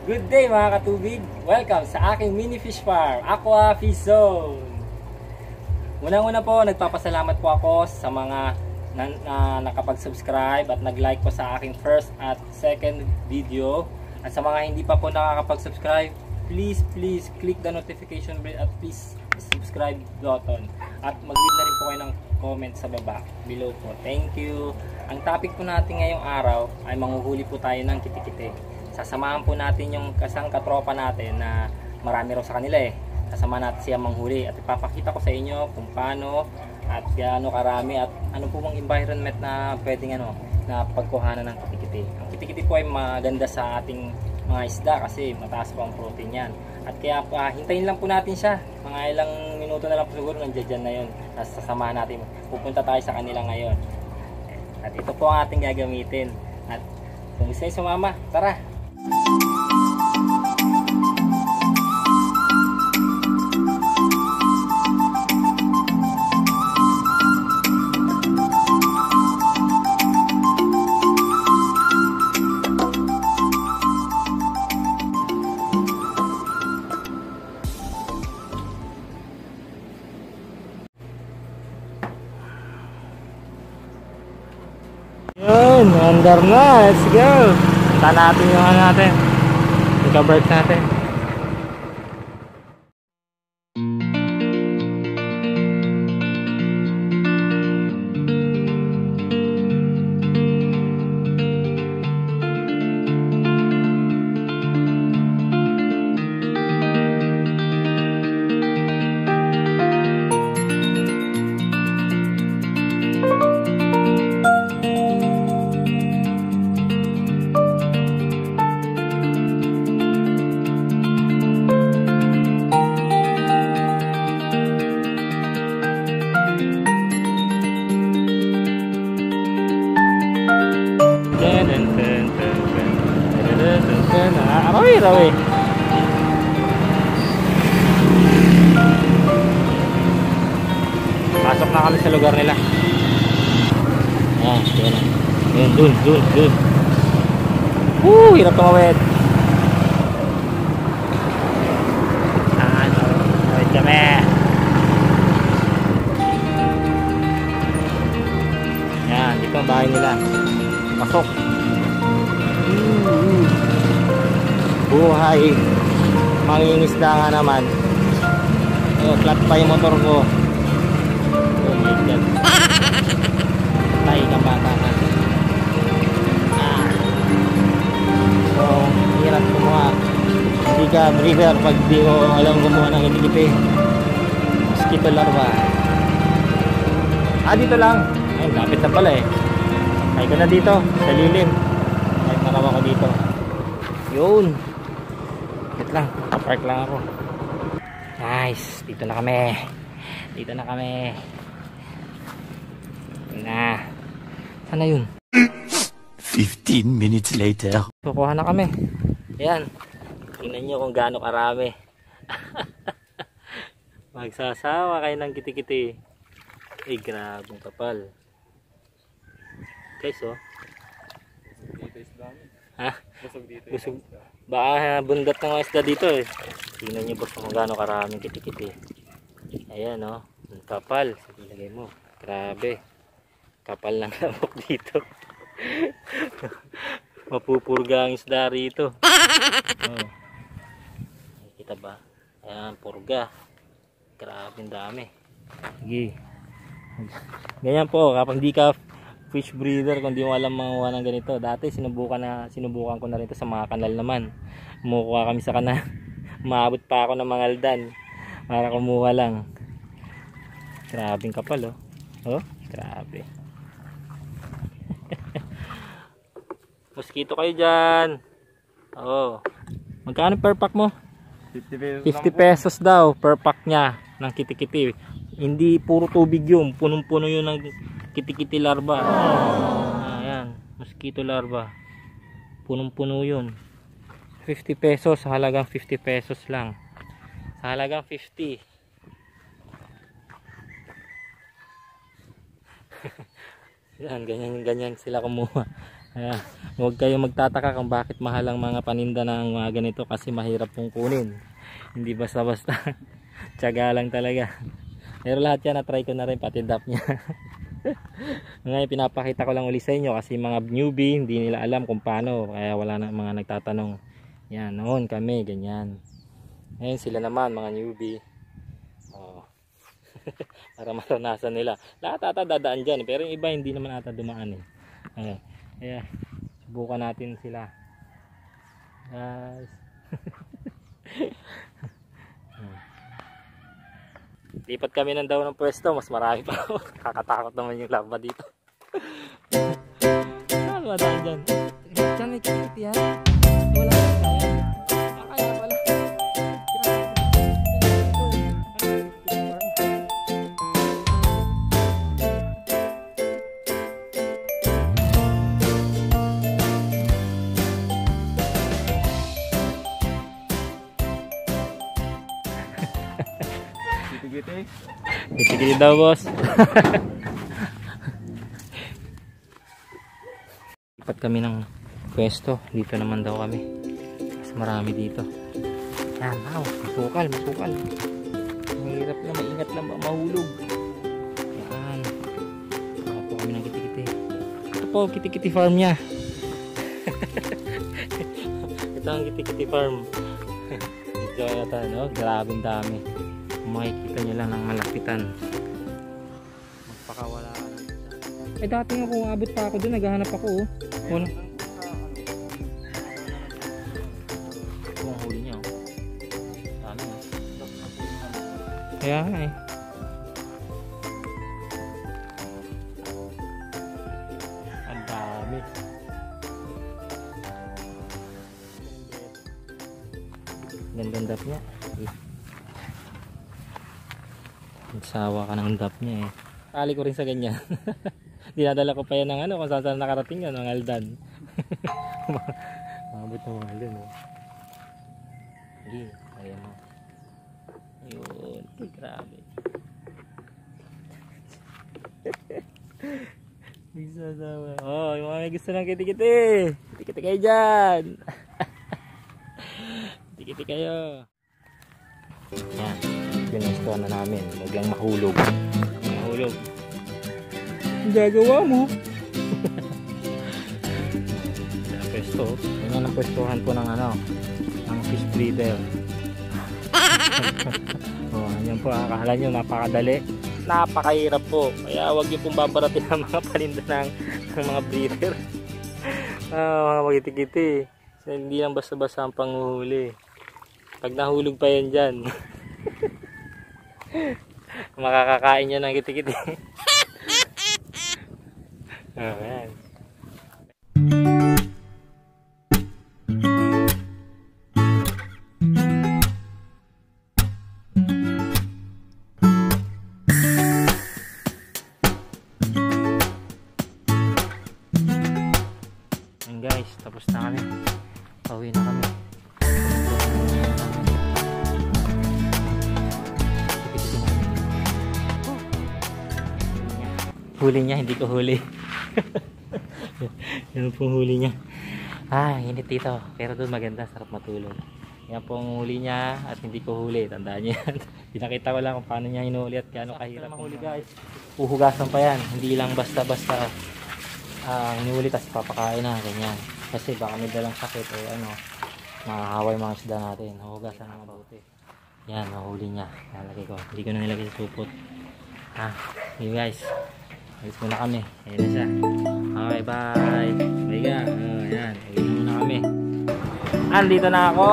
Good day mga katubig! Welcome sa aking mini fish farm, Aqua Fish Zone. Unang-una po, nagpapasalamat po ako sa mga nakapag-subscribe at nag-like po sa aking first at second video. At sa mga hindi pa po nakakapag-subscribe, please click the notification bell at please subscribe button. At mag-leave na rin po kayo ng comment sa baba, below po. Thank you! Ang topic po natin ngayong araw ay manghuhuli po tayo ng kitikite. Sasamahan po natin yung kasang katropa natin na marami raw sa kanila eh. Sasamahan natin siya manghuli at ipapakita ko sa inyo kung paano at gaano karami at ano po bang environment na pwedeng na pagkuhanan ng kitikite. Ang kitikite po ay maganda sa ating mga isda kasi mataas po ang protein yan. At kaya hintayin lang po natin siya. Mga ilang minuto na lang po siguro nandiyan na yun. Sasamahan natin. Pupunta tayo sa kanila ngayon. At ito po ang ating gagamitin. At kung gusto nyo sumama, tara! Yun, under na, let's go. Punta natin yung natin, yung kabirds natin. Rawi. Pasok na kami sa lugar nila. Ayan, dun. Hirap tumawid. Tawid kami. Ayan, dito ang bahay nila. Pasok. Buhay mangingisda nga naman. Flat pa yung motor ko. Oh my god. Tayo kang bata ka. So hirap kumuha. Hindi ka breeder pag di mo alam kumuha ng kitikite. Mosquito larva. Dito lang. Ay, lapit na pala eh. Tayo ko na dito sa lilim. Kahit narawa ko dito. Yun. Lang, park lang ako. Nice, dito na kami. Sana yun. 15 minutes later. Kukuha na kami. Ayan. Tingnan nyo kung gaano karami. Magsasawa kayo ng kitikiti. Ay, grabong kapal. Guys, oh. Ha? Busog. Baka bundat ng mga isda dito eh. Tingnan nyo boss kung gaano karaming kitikiti. Ayan o. Kapal. Sige, lagay mo. Grabe. Kapal ng lamok dito. Mapupurga ang isda rito. Oh. Kita ba? Ayan, purga. Grabe ang dami. Sige. Ganyan po. Kapag di ka fish breeder, kung di mo alam manguha ng ganito. Dati sinubukan ko na rin ito sa mga kanal naman. Kumukuha kami sa kanal. Maabot pa ako ng mga aldan para kumuha lang. Grabing kapal oh. Oh, grabe. Mosquito kayo dyan. Oh. Magkano per pack mo? 50 pesos daw per pack niya ng kitikiti. Hindi puro tubig yun. Punong-puno yun ng kitikiti larva. Ayan, mosquito larva. Punong-puno yun. 50 pesos, halagang 50 pesos lang. Sa halagang 50. Yan, ganyan sila kumuha. Kaya huwag kayong magtataka kung bakit mahal ang mga paninda ng mga ganito, kasi mahirap pong kunin. Hindi basta-basta. Tiyaga lang talaga. Pero lahat yan na-try ko na rin, pati dap niya. Ngayon pinapakita ko lang uli sa inyo kasi mga newbie hindi nila alam kung paano, kaya wala na mga nagtatanong. Yan, noon kami ganyan. Ngayon sila naman mga newbie. Oh. Para maranasan nila. Lahat ata dadaan dyan, pero yung iba hindi naman ata dumaan eh. Kaya subukan natin sila. Guys. Lipat kami ng daw ng pwesto, mas marami pa. Kakatakot naman yung lava dito. Saan ba daan dyan? Diyan may kikit yan. Wala na kaya. Kaya pala. Giti-giti daw, boss. Lipat kami ng pwesto. Dito naman daw kami. Mas marami dito. Yan, masukal, masukal. Mahirap na, maingat lang ba mahulog. Yan. Saka po kami ng kiti-kiti. Ito po, kiti-kiti farm niya. Ito ang kiti-kiti farm. Medyo yata, no? Grabing dami. Makikita nyo lang ng malapitan. Magpakawala ka lang. Eh dati nga kung abot pa ako dun, naghahanap ako oh. Wala. Ito ang huli niya oh. Dami oh. Kaya nga eh. Ang dami. Ganda-ganda niya. Nagsawa ka ng dap niya eh. Kali ko rin sa ganyan. Dinadala ko pa yan ng ano kung saan nakarating yan, ng Aldan. Mabot ng mga Aldan oh. Hindi, ayan mo. Ayun, grabe. Nagsasawa. Oh, yung mga may gusto ng kiti-kiti. Kiti-kiti kayo dyan. Kiti-kiti kayo. Yan. Pinesto na namin, huwag lang mahulog. Mahulog. Ang gagawa mo. Sa pwesto, yan ang pwestuhan po ng ano, ng fish breeder. Oh, yan po, akala nyo napakadali. Napakahirap po. Kaya huwag nyo pong babaratin ang mga paninda ng mga breeder. Mga magiti-kiti. Hindi lang basta-basta ang panguhuli. Pag nahulog pa yan dyan. Makakakain niya ng kiti-kiti. Ayan. Ayan guys, tapos na kami. Pauwi na kami. Huli niya, hindi ko huli. Yan pong huli niya. Init dito. Pero doon maganda, sarap matulog. Yan pong huli niya at hindi ko huli. Tandaan niyo yan. Pinakita ko lang kung paano niya hinuli at gaano kahirap mahuli guys. Uhugasan pa yan. Hindi lang basta-basta hinuli tapos papakain na. Ganyan. Kasi baka may dalang sakit o ano, makakaway mga isda natin. Uhugasan na mabuti. Yan, mahuli niya. Nalagay ko. Hindi ko na nilagay sa supot. Yun guys. Alis muna kami. Ayan na siya. Okay, bye. Bye. Ayan. Ayan muna kami. Andito na ako.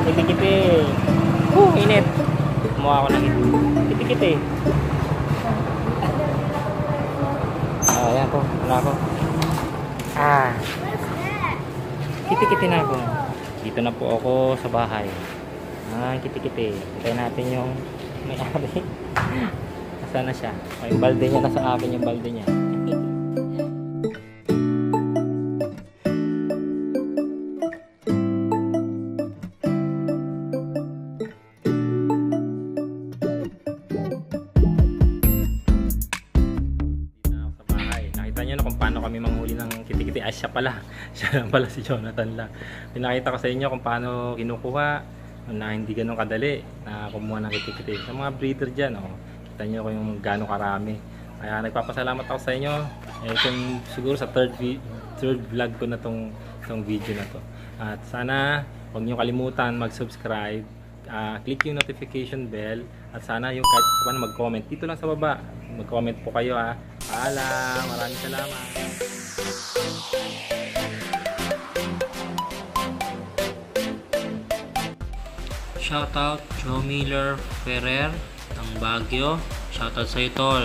Kiti-kiti. Init. Kumuha ako ng kiti-kiti. Ayan po. Wala ako. Kiti-kiti na ako. Dito na po ako sa bahay. Kiti-kiti. Hintayin natin yung may-ari. Sana siya. Yung balde niya, nasa akin yung balde niya. Dito na ako sa bahay. Nakita Nakita nyo na kung paano kami manghuli ng kitikiti. Ay, siya pala. Siya lang pala si Jonathan lang. Pinakita ko sa inyo kung paano kinukuha na hindi ganun kadali na kumuha ng kitikiti. Sa mga breeder dyan, kita nyo kung gano'ng karami. Kaya nagpapasalamat ako sa inyo. Itong siguro sa third vlog ko na tong video na to. At sana huwag nyo kalimutan mag-subscribe, click yung notification bell, at sana yung kahit paano mag-comment dito lang sa baba. Mag-comment po kayo ha. Paalam, maraming salamat. Shoutout Joe Miller Ferrer ng Baguio. Shoutout sa iyo, tol.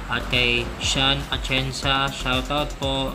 At kay Sean Atienza, shoutout po.